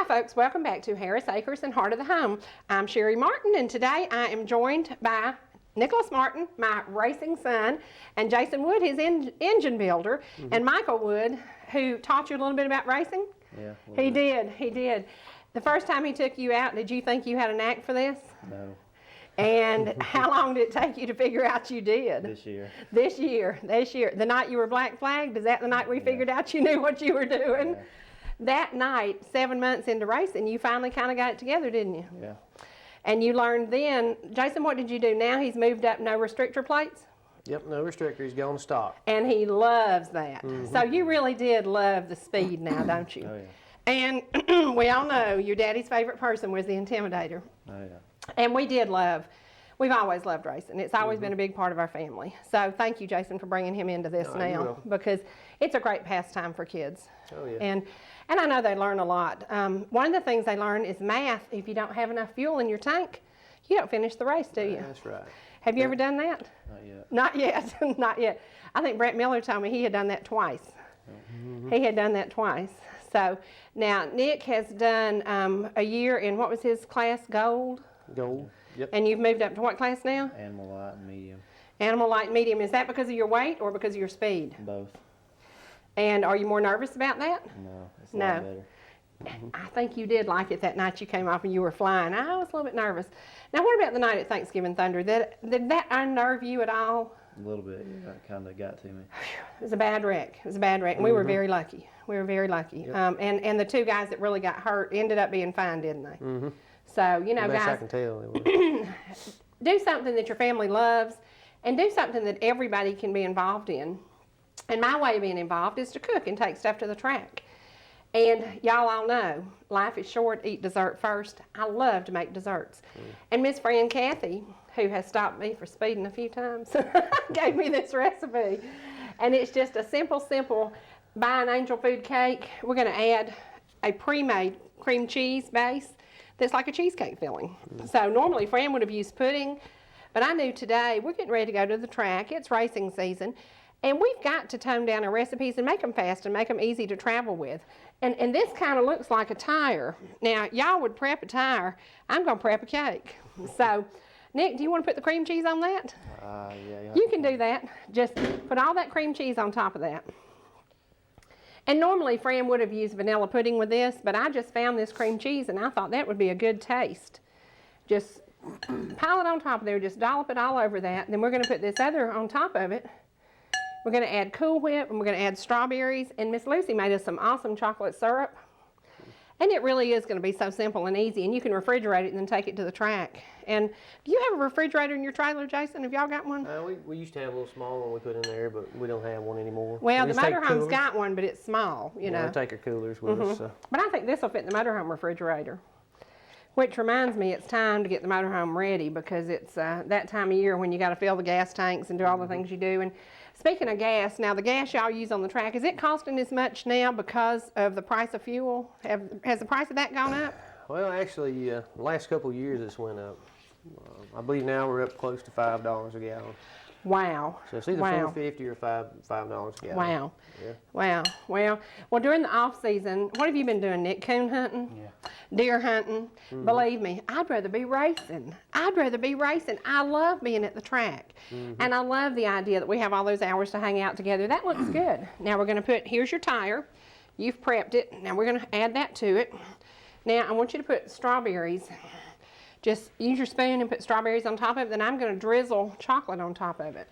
folks, welcome back to Harris Acres and Heart of the Home. I'm Cherie Martin, and today I am joined by Nicholas Martin, my racing son, and Jason Wood, his engine builder, and Michael Wood, who taught you a little bit about racing. Yeah. He did. The first time he took you out, did you think you had a knack for this? No. And how long did it take you to figure out you did? This year. This year. The night you were black flagged, is that the night we figured out you knew what you were doing? Yeah. That night, 7 months into racing, you finally kind of got it together, didn't you? Yeah. And you learned then. Jason, what did you do? Now he's moved up no restrictor plates? Yep, no restrictor. He's going stock. And he loves that. So you really did love the speed now, don't you? Oh, yeah. And we all know your daddy's favorite person was the Intimidator. Oh, yeah. And we've always loved racing. It's always been a big part of our family. So thank you, Jason, for bringing him into this you're now, welcome. because it's a great pastime for kids. Oh, yeah. And I know they learn a lot. One of the things they learn is math. If you don't have enough fuel in your tank, you don't finish the race, do you? That's right. Have you ever done that? Not yet. Not yet. Not yet. I think Brett Miller told me he had done that twice. He had done that twice. So now Nick has done a year in, what was his class, gold? Gold. Yep. And you've moved up to what class now? Animal light and medium. Animal light and medium. Is that because of your weight or because of your speed? Both. And are you more nervous about that? No. It's a lot better. I think you did like it that night you came off and you were flying. I was a little bit nervous. Now, what about the night at Thanksgiving Thunder? Did that unnerve you at all? A little bit. Yeah, it kind of got to me. It was a bad wreck. And we were very lucky. Yep. And the two guys that really got hurt ended up being fine, didn't they? So, you know, Best I guys, can tell. It was. do something that your family loves and do something that everybody can be involved in. And my way of being involved is to cook and take stuff to the track. And y'all all know, life is short, eat dessert first. I love to make desserts. And Miss Fran Kathy, who has stopped me for speeding a few times, gave me this recipe. And it's just a simple, buy an angel food cake. We're gonna add a pre-made cream cheese base that's like a cheesecake filling. So normally Fran would have used pudding, but I knew today we're getting ready to go to the track. It's racing season. And we've got to tone down our recipes and make them fast and make them easy to travel with. And this kind of looks like a tire. Now, y'all would prep a tire. I'm going to prep a cake. So, Nick, do you want to put the cream cheese on that? Yeah. You can do that. Just put all that cream cheese on top of that. And normally, Fran would have used vanilla pudding with this, but I just found this cream cheese, and I thought that would be a good taste. Just pile it on top of there. Just dollop it all over that. And then we're going to put this other on top of it. We're going to add Cool Whip, and we're going to add strawberries, and Miss Lucy made us some awesome chocolate syrup. And it really is going to be so simple and easy, and you can refrigerate it and then take it to the track. And do you have a refrigerator in your trailer, Jason? Have y'all got one? We used to have a little small one we put in there, but we don't have one anymore. Well, We the just take motorhome's coolers. got one, but it's small, you know. We take our coolers with us. So. But I think this will fit in the motorhome refrigerator. Which reminds me, it's time to get the motorhome ready, because it's that time of year when you got to fill the gas tanks and do all the things you do. And speaking of gas, now the gas y'all use on the track, is it costing as much now because of the price of fuel? Has the price of that gone up? Well, actually, the last couple of years it's went up. I believe now we're up close to $5 a gallon. Wow. So it's either $4.50 or $5 a gallon. Wow. Yeah. Wow. Well, during the off season, what have you been doing, Nick? Coon hunting? Yeah. Deer hunting? Believe me, I'd rather be racing. I love being at the track. And I love the idea that we have all those hours to hang out together. That looks good. Now we're going to here's your tire. You've prepped it. Now we're going to add that to it. Now I want you to put strawberries. Just use your spoon and put strawberries on top of it. Then I'm going to drizzle chocolate on top of it.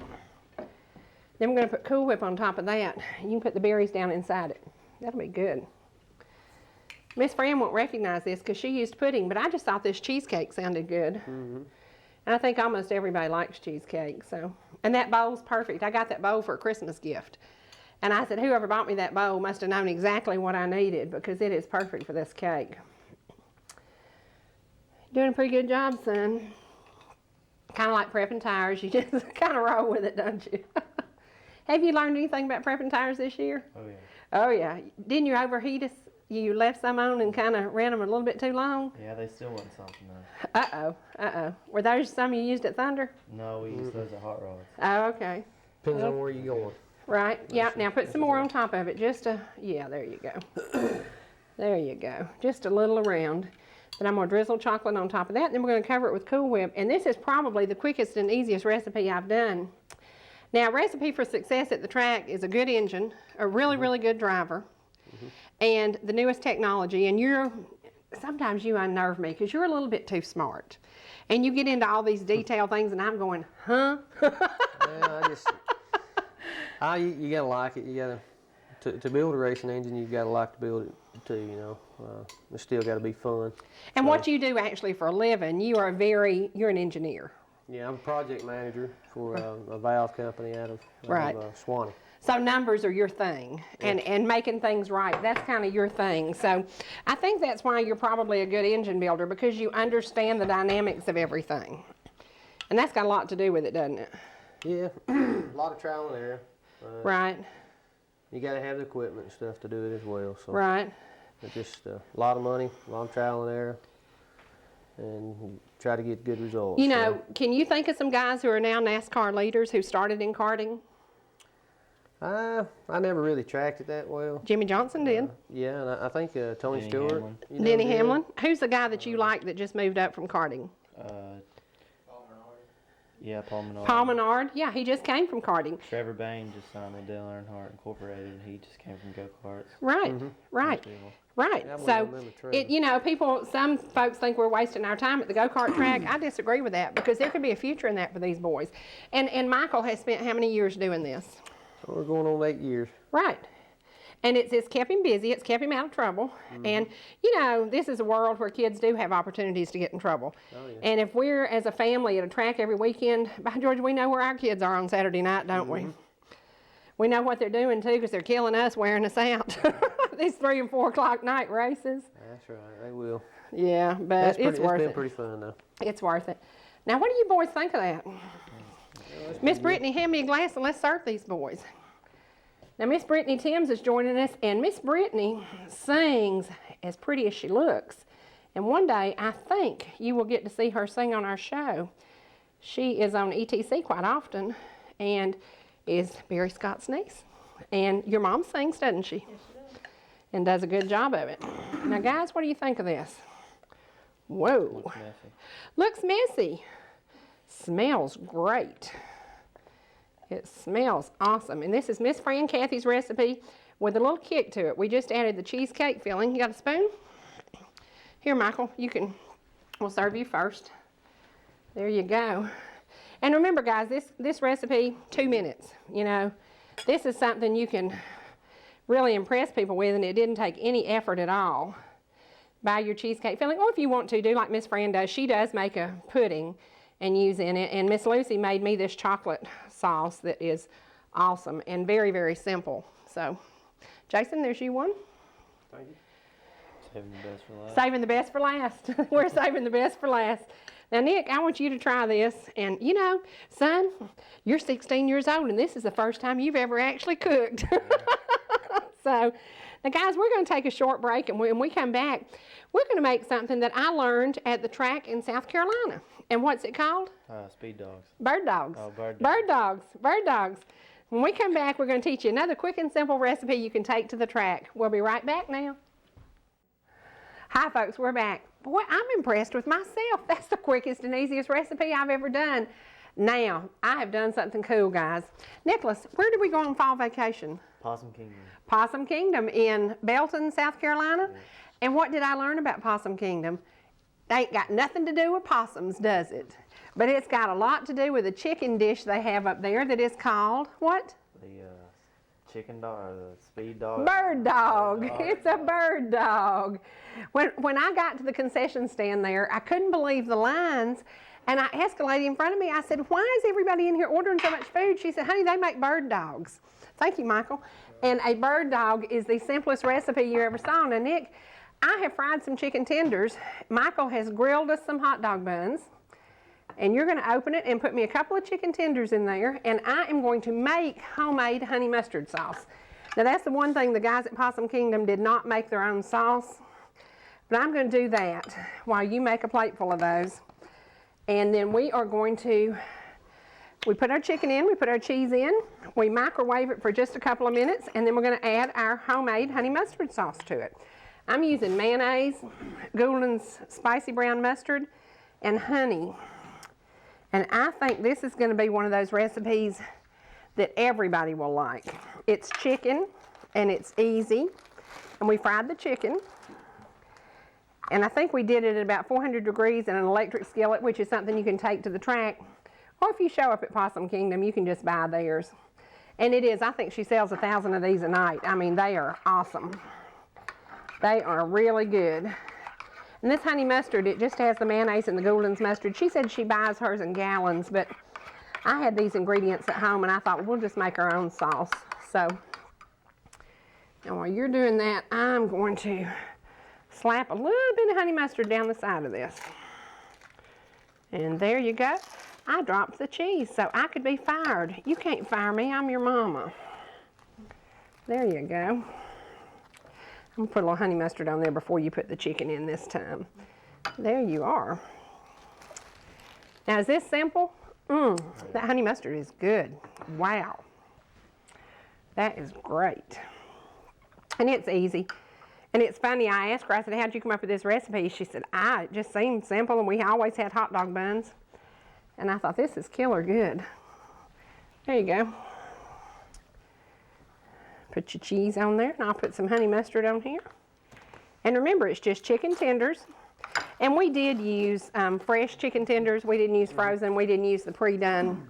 Then we're going to put Cool Whip on top of that. You can put the berries down inside it. That'll be good. Miss Fran won't recognize this because she used pudding, but I just thought this cheesecake sounded good. And I think almost everybody likes cheesecake. And that bowl's perfect. I got that bowl for a Christmas gift. And I said, whoever bought me that bowl must have known exactly what I needed, because it is perfect for this cake. Doing a pretty good job, son. Kind of like prepping tires. You just kind of roll with it, don't you? Have you learned anything about prepping tires this year? Oh, yeah. Oh, yeah. Didn't you overheat us? You left some on and kind of ran them a little bit too long? Yeah, they still want something though. Uh-oh. Were those some you used at Thunder? No, we use those at hot rods. Oh, okay. Depends on where you're going. Right. Yeah. Now put some more on top of it. Yeah, there you go. There you go. Just a little around. Then I'm going to drizzle chocolate on top of that, and then we're going to cover it with Cool Whip. And this is probably the quickest and easiest recipe I've done. Now, recipe for success at the track is a good engine, a really, really good driver, and the newest technology. And sometimes you unnerve me because you're a little bit too smart. And you get into all these detailed things, and I'm going, huh? Yeah, you gotta like it. You gotta to build a racing engine. You gotta like to build it too. You know, it's still got to be fun. And what you do actually for a living, you're an engineer. Yeah, I'm a project manager for a valve company out of Swanee. So numbers are your thing, and making things right, that's kind of your thing. So I think that's why you're probably a good engine builder, because you understand the dynamics of everything. And that's got a lot to do with it, doesn't it? Yeah, a lot of trial and error. Right. You got to have the equipment and stuff to do it as well. So right. It's just a lot of money, a lot of trial and error, and try to get good results. You know, can you think of some guys who are now NASCAR leaders who started in karting? I never really tracked it that well. Jimmy Johnson did. Yeah, and I think Tony Stewart. Denny Hamlin. Who's the guy that you like that just moved up from karting? Yeah, Paul Menard. Paul Menard. Yeah, he just came from karting. Trevor Bain just signed with Dale Earnhardt Incorporated, and he just came from go-karts. Right, right. Right. Yeah, so some folks think we're wasting our time at the go-kart track. I disagree with that, because there could be a future in that for these boys. And Michael has spent how many years doing this? We're going on 8 years. Right. And it's kept him busy. It's kept him out of trouble. And, you know, this is a world where kids do have opportunities to get in trouble. Oh, yeah. And if we're, as a family, at a track every weekend, by George, we know where our kids are on Saturday night, don't we? We know what they're doing, too, because they're killing us, wearing us out. These 3 and 4 o'clock night races. That's right. They will. Yeah, but it's worth it. It's been pretty fun, though. It's worth it. Now, what do you boys think of that? Miss Brittney, hand me a glass and let's serve these boys. Now, Miss Brittney Timms is joining us, and Miss Brittney sings as pretty as she looks. And one day, I think you will get to see her sing on our show. She is on ETC quite often, and is Barry Scott's niece. And your mom sings, doesn't she? Yes, she does. And does a good job of it. Now, guys, what do you think of this? Whoa. Looks messy. Looks messy. Smells great. It smells awesome. And this is Miss Fran Kathy's recipe with a little kick to it. We just added the cheesecake filling. You got a spoon? Here, Michael, we'll serve you first. There you go. And remember, guys, this recipe, 2 minutes. You know, this is something you can really impress people with, and it didn't take any effort at all. Buy your cheesecake filling, or if you want to, do like Miss Fran does. She does make a pudding and use in it. And Miss Lucy made me this chocolate sauce that is awesome and very, very simple. So, Jason, there's you one. Thank you. Saving the best for last. Saving the best for last. We're saving the best for last. Now, Nick, I want you to try this. And, you know, son, you're 16 years old, and this is the first time you've ever actually cooked. So, now, guys, we're going to take a short break, and when we come back, we're going to make something that I learned at the track in South Carolina. And what's it called? Speed dogs. Bird dogs. Oh, bird dogs. Bird dogs. Bird dogs. When we come back, we're going to teach you another quick and simple recipe you can take to the track. We'll be right back now. Hi, folks. We're back. Boy, I'm impressed with myself. That's the quickest and easiest recipe I've ever done. Now, I have done something cool, guys. Nicholas, where did we go on fall vacation? Possum Kingdom. Possum Kingdom in Belton, South Carolina. Yes. And what did I learn about Possum Kingdom? They ain't got nothing to do with possums, does it? But it's got a lot to do with a chicken dish they have up there that is called what? The chicken dog, or the speed dog. Bird dog. It's a bird dog. When I got to the concession stand there, I couldn't believe the lines. And I asked a lady in front of me, I said, why is everybody in here ordering so much food? She said, honey, they make bird dogs. Thank you, Michael. And a bird dog is the simplest recipe you ever saw. Now, Nick, I have fried some chicken tenders. Michael has grilled us some hot dog buns. And you're going to open it and put me a couple of chicken tenders in there. And I am going to make homemade honey mustard sauce. Now, that's the one thing the guys at Possum Kingdom did not make their own sauce. But I'm going to do that while you make a plate full of those. And then we are going to, we put our chicken in, we put our cheese in, we microwave it for just a couple of minutes, and then we're going to add our homemade honey mustard sauce to it. I'm using mayonnaise, Gould's spicy brown mustard, and honey. And I think this is going to be one of those recipes that everybody will like. It's chicken, and it's easy. And we fried the chicken. And I think we did it at about 400 degrees in an electric skillet, which is something you can take to the track. Or if you show up at Possum Kingdom, you can just buy theirs. And it is, I think she sells 1,000 of these a night. I mean, they are awesome. They are really good. And this honey mustard, it just has the mayonnaise and the Gould's mustard. She said she buys hers in gallons, but I had these ingredients at home and I thought, well, we'll just make our own sauce. So, now while you're doing that, I'm going to slap a little bit of honey mustard down the side of this. And there you go. I dropped the cheese, so I could be fired. You can't fire me, I'm your mama. There you go. I'm gonna put a little honey mustard on there before you put the chicken in this time. There you are. Now, is this simple? That honey mustard is good. Wow. That is great. And it's easy. And it's funny, I asked her, I said, how'd you come up with this recipe? She said, it just seemed simple, and we always had hot dog buns. And I thought, this is killer good. There you go. Put your cheese on there, and I'll put some honey mustard on here. And remember, it's just chicken tenders. And we did use fresh chicken tenders. We didn't use frozen. We didn't use the pre-done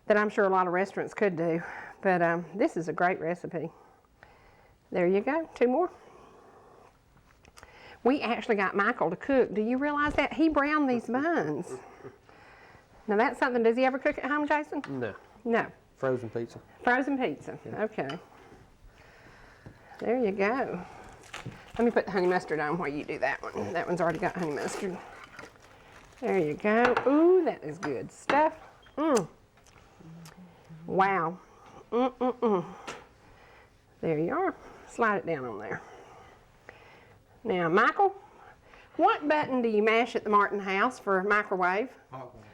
that I'm sure a lot of restaurants could do. But this is a great recipe. There you go, 2 more. We actually got Michael to cook. Do you realize that? He browned these buns. Now that's something, does he ever cook at home, Jason? No. No. Frozen pizza. Frozen pizza, Yeah. Okay. There you go. Let me put the honey mustard on while you do that one. That one's already got honey mustard. There you go. Ooh, that is good stuff. Wow. There you are. Slide it down on there. Now, Michael, what button do you mash at the Martin house for microwave?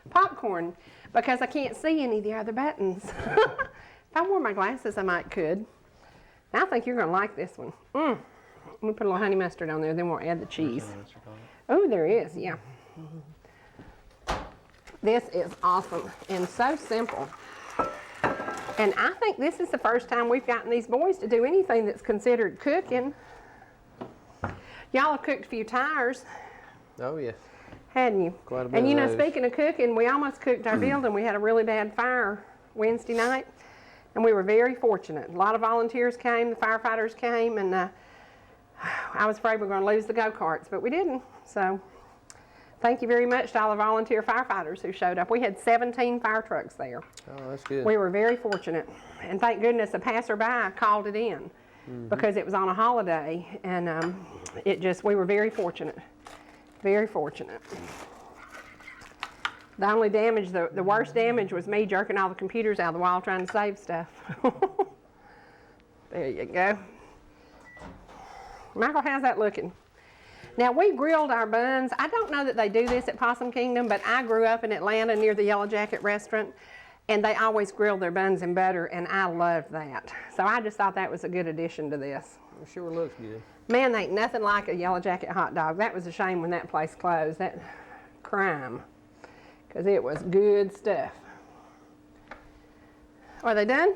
Popcorn, because I can't see any of the other buttons. If I wore my glasses, I might could. I think you're going to like this one. I'm going to put a little honey mustard on there, then we'll add the cheese. Oh, there is, yeah. This is awesome and so simple. And I think this is the first time we've gotten these boys to do anything that's considered cooking. Y'all have cooked a few tires. Oh, yeah. Hadn't you? Quite a bit And you of know, those. speaking of cooking, we almost cooked our building. We had a really bad fire Wednesday night, and we were very fortunate. A lot of volunteers came, the firefighters came, and I was afraid we were going to lose the go-karts, but we didn't. So thank you very much to all the volunteer firefighters who showed up. We had 17 fire trucks there. Oh, that's good. We were very fortunate, and thank goodness a passerby called it in because it was on a holiday, and we were very fortunate. Very fortunate. The only damage, the worst damage was me jerking all the computers out of the wall trying to save stuff. There you go. Michael, how's that looking? Now, we grilled our buns. I don't know that they do this at Possum Kingdom, but I grew up in Atlanta near the Yellow Jacket restaurant, and they always grilled their buns in butter, and I loved that. So I just thought that was a good addition to this. It sure looks good. Man, there ain't nothing like a Yellow Jacket hot dog. That was a shame when that place closed. That crime. Because it was good stuff. Are they done?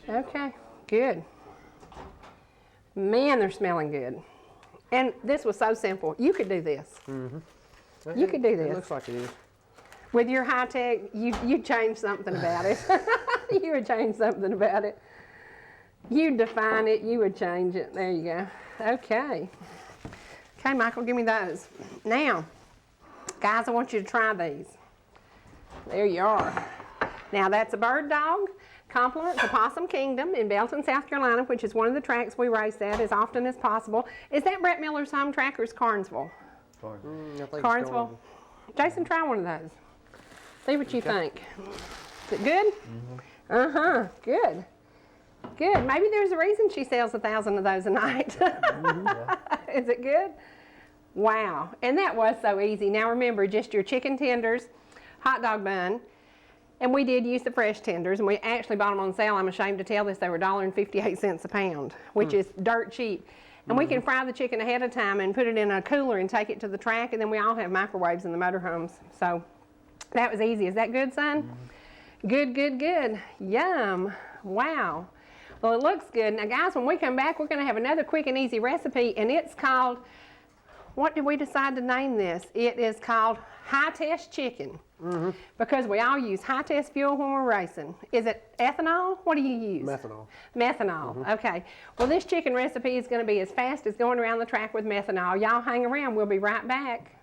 Okay, good. Man, they're smelling good. And this was so simple. You could do this. You could do this. It looks like it is. With your high tech, you'd change something about it. You would change something about it. You'd define it, you would change it. There you go. Okay. Okay, Michael, give me those. Now, guys, I want you to try these. There you are. Now, that's a bird dog, compliment to Possum Kingdom in Belton, South Carolina, which is one of the tracks we race at as often as possible. Is that Brett Miller's home track or is Carnesville? I think it's Carnesville. Jason, try one of those. See what you think. Is it good? Good. Good. Maybe there's a reason she sells 1,000 of those a night. Is it good? Wow. And that was so easy. Now remember, just your chicken tenders, hot dog bun, and we did use the fresh tenders, and we actually bought them on sale. I'm ashamed to tell this. They were $1.58 a pound, which is dirt cheap. And we can fry the chicken ahead of time and put it in a cooler and take it to the track, and then we all have microwaves in the motorhomes. So that was easy. Is that good, son? Good, good, good. Yum. Wow. Well, it looks good. Now, guys, when we come back, we're going to have another quick and easy recipe, and it's called, what did we decide to name this? It is called high-test chicken. Because we all use high-test fuel when we're racing. Is it ethanol? What do you use? Methanol. Methanol. Okay. Well, this chicken recipe is going to be as fast as going around the track with methanol. Y'all hang around. We'll be right back.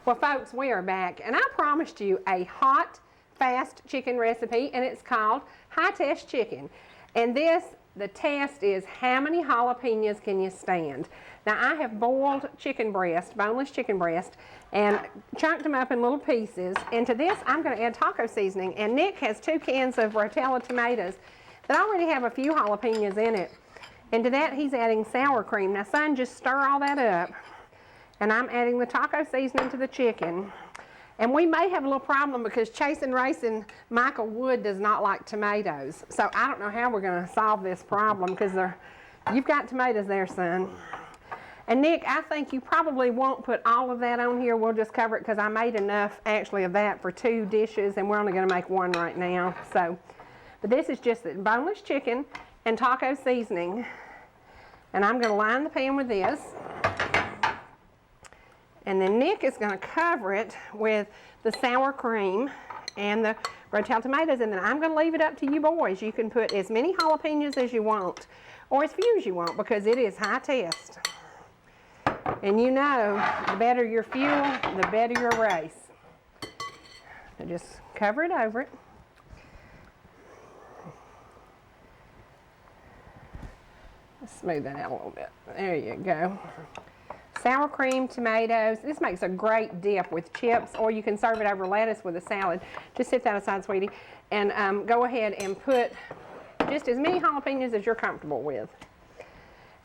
Well, folks, we are back, and I promised you a hot, fast chicken recipe, and it's called high-test chicken. And this, the test is how many jalapenos can you stand? Now, I have boiled chicken breast, boneless chicken breast, and chunked them up in little pieces. And to this, I'm going to add taco seasoning. And Nick has 2 cans of RoTel tomatoes that already have a few jalapenos in it. And to that, he's adding sour cream. Now, son, just stir all that up. And I'm adding the taco seasoning to the chicken. And we may have a little problem because Chasing Racing Michael Wood does not like tomatoes. So I don't know how we're going to solve this problem because you've got tomatoes there, son. And Nick, I think you probably won't put all of that on here. We'll just cover it because I made enough actually of that for 2 dishes, and we're only going to make 1 right now. So, but this is just the boneless chicken and taco seasoning. And I'm going to line the pan with this. And then Nick is going to cover it with the sour cream and the RoTel tomatoes. And then I'm going to leave it up to you boys. You can put as many jalapenos as you want, or as few as you want, because it is high test. And you know, the better your fuel, the better your race. So just cover it over it. Let's smooth that out a little bit. There you go. Sour cream, tomatoes. This makes a great dip with chips, or you can serve it over lettuce with a salad. Just set that aside, sweetie. And go ahead and put just as many jalapenos as you're comfortable with.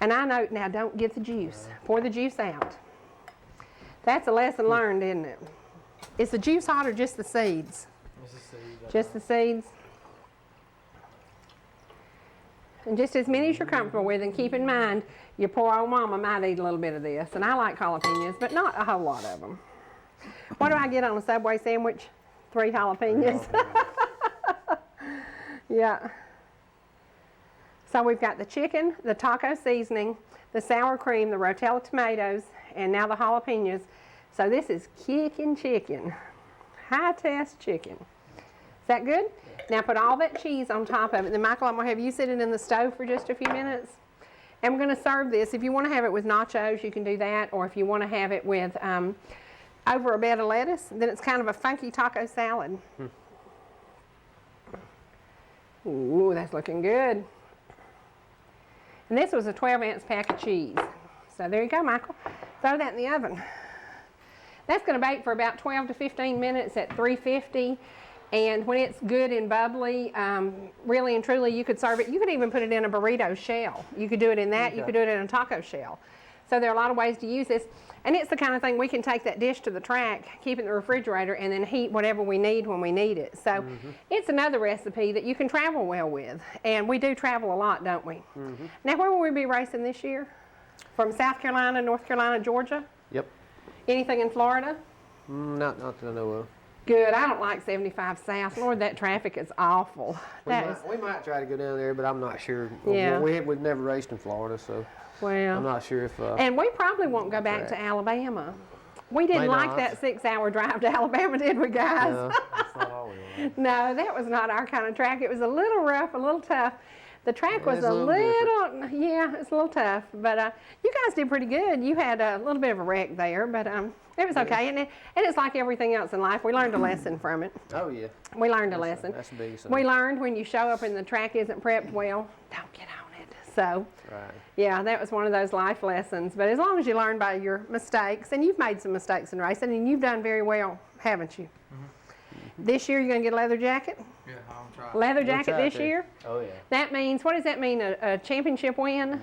And I know, now don't get the juice. Pour the juice out. That's a lesson learned, isn't it? Is the juice hot or just the seeds? Just the seeds. And just as many as you're comfortable with, and keep in mind, your poor old mama might eat a little bit of this. And I like jalapenos, but not a whole lot of them. What do I get on a Subway sandwich? 3 jalapenos. Yeah. So we've got the chicken, the taco seasoning, the sour cream, the RoTel tomatoes, and now the jalapenos. So this is kicking chicken, high test chicken. Is that good? Now put all that cheese on top of it. Then Michael, I'm going to have you sit it in the stove for just a few minutes. And we're going to serve this. If you want to have it with nachos, you can do that. Or if you want to have it with over a bed of lettuce, then it's kind of a funky taco salad. Ooh, that's looking good. And this was a 12-ounce pack of cheese. So there you go, Michael. Throw that in the oven. That's going to bake for about 12 to 15 minutes at 350. And when it's good and bubbly, really and truly, you could serve it. You could even put it in a burrito shell. You could do it in that. Okay. You could do it in a taco shell. So there are a lot of ways to use this. And it's the kind of thing we can take that dish to the track, keep it in the refrigerator, and then heat whatever we need when we need it. So it's another recipe that you can travel well with. And we do travel a lot, don't we? Now, where will we be racing this year? From South Carolina, North Carolina, Georgia? Yep. Anything in Florida? Not that I know of. Good. I don't like 75 South. Lord, that traffic is awful. We might try to go down there, but I'm not sure. Yeah. We've never raced in Florida, so well, I'm not sure if... and we probably won't go back to Alabama. We didn't like that 6-hour drive to Alabama, did we, guys? No. That's not all we want. No, that was not our kind of track. It was a little rough, a little tough. The track was a little yeah, it's a little tough. But you guys did pretty good. You had a little bit of a wreck there, but it was okay. And it's like everything else in life. We learned a lesson from it. Oh, yeah. We learned a lesson. That's the biggest thing. We learned when you show up and the track isn't prepped well, don't get on it. So, right. Yeah, that was one of those life lessons. But as long as you learn by your mistakes, and you've made some mistakes in racing, and you've done very well, haven't you? This year, you're going to get a leather jacket? Yeah, I'm trying. Leather jacket this year? Oh, yeah. That means, what does that mean, a championship win?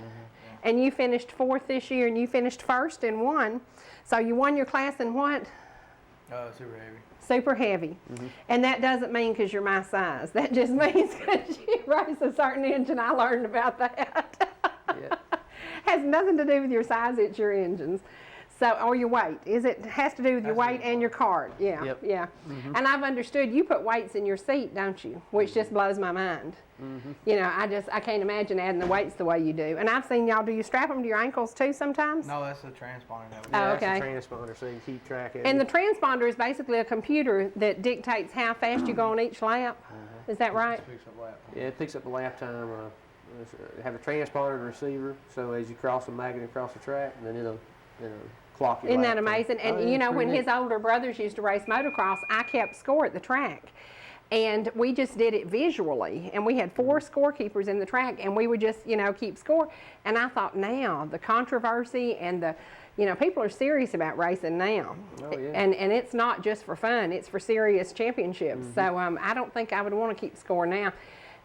And you finished 4th this year, and you finished 1st and won. So you won your class in what? Super heavy. Super heavy. And that doesn't mean because you're my size. That just means because you race a certain engine. I learned about that. Yeah. Has nothing to do with your size, it's your engines. So, or your weight. Has to do with your weight and your cart. Yeah, Yep. yeah. And I've understood you put weights in your seat, don't you? Which just blows my mind. You know, I can't imagine adding the weights the way you do. And I've seen y'all, do you strap them to your ankles too sometimes? No, that's the transponder that we Oh, Yeah, okay. That's the transponder, so you can keep track of And it. the transponder is basically a computer that dictates how fast you go on each lap. Is that right? picks up lap. Yeah, it picks up the lap time. Have a transponder and receiver, so as you cross the magnet across the track, then it'll clock your Isn't lap that time. amazing? And Oh, yeah, you know, it's when pretty his neat. older brothers used to race motocross, I kept score at the track. And we just did it visually. And we had 4 scorekeepers in the track, and we would just, you know, keep score. And I thought, now, the controversy and the, you know, people are serious about racing now. Oh, yeah. And it's not just for fun, it's for serious championships. So I don't think I would want to keep score now.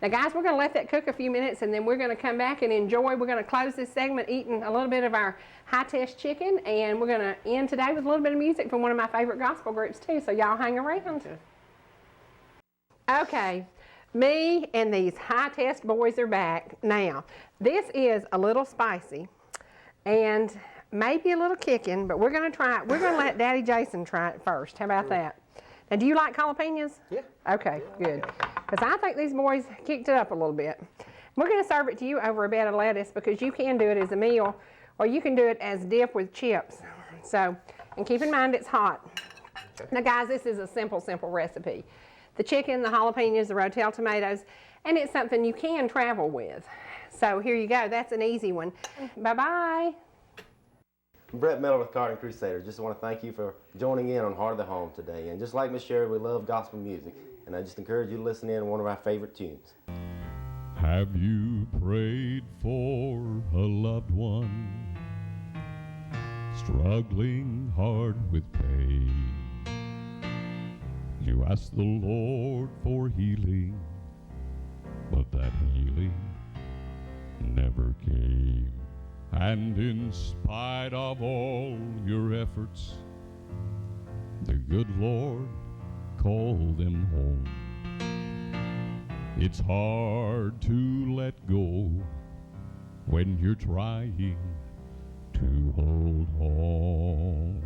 Now, guys, we're going to let that cook a few minutes, and then we're going to come back and enjoy. We're going to close this segment eating a little bit of our high-test chicken, and we're going to end today with a little bit of music from one of my favorite gospel groups, too, so y'all hang around. Okay, me and these high-test boys are back. Now, this is a little spicy and maybe a little kicking, but we're going to try it. We're going to let Daddy Jason try it first. How about that? Now, do you like jalapenos? Yeah. Okay, good. Because I think these boys kicked it up a little bit. We're going to serve it to you over a bed of lettuce because you can do it as a meal or you can do it as dip with chips. So, and keep in mind it's hot. Now, guys, this is a simple recipe. The chicken, the jalapenos, the RoTel tomatoes, and it's something you can travel with. So here you go. That's an easy one. Bye-bye. Brett Miller with Garden Crusader. Just want to thank you for joining in on Heart of the Home today. And just like Miss Cherie, we love gospel music. And I just encourage you to listen in on one of our favorite tunes. Have you prayed for a loved one struggling hard with pain? You asked the Lord for healing, but that healing never came. And in spite of all your efforts, the good Lord called them home. It's hard to let go when you're trying to hold on.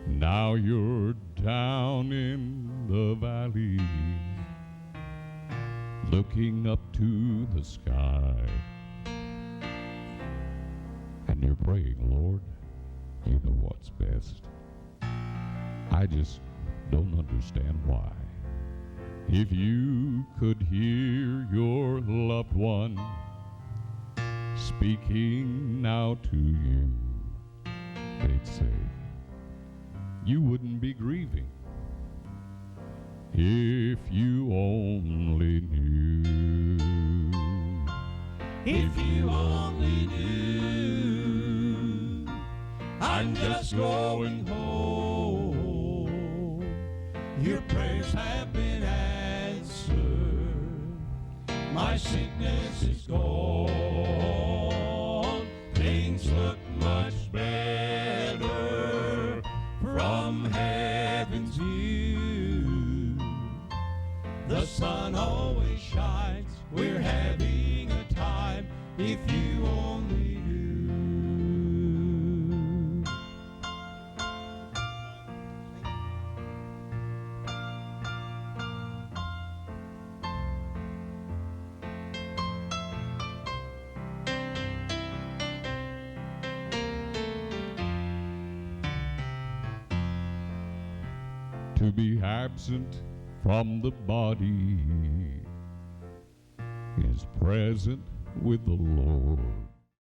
Now you're down in the valley, looking up to the sky. And you're praying, Lord, you know what's best. I just don't understand why. If you could hear your loved one speaking now to you, they'd say, you wouldn't be grieving if you only knew. If you only knew, I'm just going home. Your prayers have been answered. My sickness is gone. Things look much better from heaven's view. The sun always shines. We're having a time. If you only knew. To be absent from the body is present with the Lord.